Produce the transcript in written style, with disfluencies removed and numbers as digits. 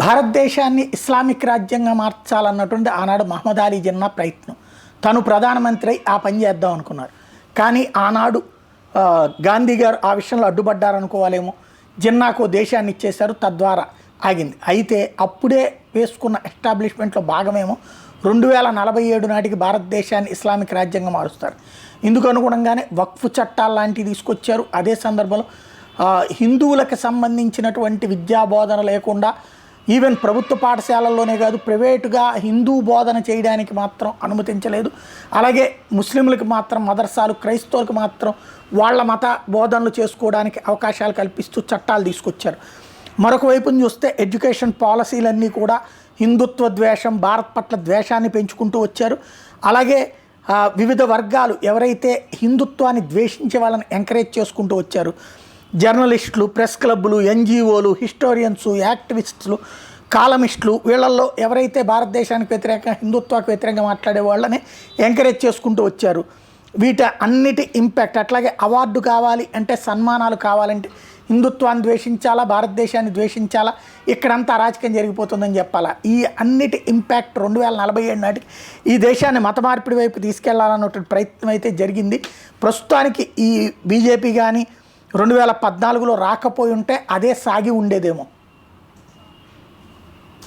భారతదేశాన్ని ఇస్లామిక్ రాజ్యంగా మార్చాలన్నటువంటి ఆనాడు మహమ్మద్ అలీ జిన్నా ప్రయత్నం. తను ప్రధానమంత్రి ఆ పని చేద్దాం అనుకున్నారు. కానీ ఆనాడు గాంధీ గారు ఆ విషయంలో అడ్డుపడ్డారనుకోవాలేమో. జిన్నాకు దేశాన్ని ఇచ్చేశారు, తద్వారా ఆగింది. అయితే అప్పుడే వేసుకున్న ఎస్టాబ్లిష్మెంట్లో భాగమేమో 2047 నాటికి భారతదేశాన్ని ఇస్లామిక్ రాజ్యంగా మారుస్తారు. ఇందుకు అనుగుణంగానే వక్ఫ్ చట్టాలు లాంటివి తీసుకొచ్చారు. అదే సందర్భంలో హిందువులకు సంబంధించినటువంటి విద్యా బోధన లేకుండా ఈవెన్ ప్రభుత్వ పాఠశాలల్లోనే కాదు ప్రైవేటుగా హిందూ బోధన చేయడానికి మాత్రం అనుమతించలేదు. అలాగే ముస్లింలకు మాత్రం మదర్సాలు, క్రైస్తవులకు మాత్రం వాళ్ళ మత బోధనలు చేసుకోవడానికి అవకాశాలు కల్పిస్తూ చట్టాలు తీసుకొచ్చారు. మరొక వైపుని చూస్తే ఎడ్యుకేషన్ పాలసీలన్నీ కూడా హిందుత్వ ద్వేషం, భారత్ పట్ల ద్వేషాన్ని పెంచుకుంటూ వచ్చారు. అలాగే వివిధ వర్గాలు ఎవరైతే హిందుత్వాన్ని ద్వేషించే వాళ్ళని ఎంకరేజ్ చేసుకుంటూ వచ్చారు. జర్నలిస్టులు, ప్రెస్ క్లబ్లు, ఎన్జిఓలు, హిస్టోరియన్స్, యాక్టివిస్టులు, కాలమిస్టులు, వీళ్ళల్లో ఎవరైతే భారతదేశానికి వ్యతిరేకంగా, హిందుత్వానికి వ్యతిరేకంగా మాట్లాడే వాళ్ళని ఎంకరేజ్ చేసుకుంటూ వచ్చారు. వీటి అన్నిటి ఇంపాక్ట్. అట్లాగే అవార్డు కావాలి అంటే, సన్మానాలు కావాలంటే హిందుత్వాన్ని ద్వేషించాలా, భారతదేశాన్ని ద్వేషించాలా, ఇక్కడంతా అరాచకం జరిగిపోతుందని చెప్పాలా. ఈ అన్నిటి ఇంపాక్ట్ 2047 నాటికి ఈ దేశాన్ని మత మార్పిడి వైపు తీసుకెళ్లాలన్నటువంటి ప్రయత్నం అయితే జరిగింది. ప్రస్తుతానికి ఈ బీజేపీ కానీ 2014లో రాకపోయి ఉంటే అదే సాగి ఉండేదేమో.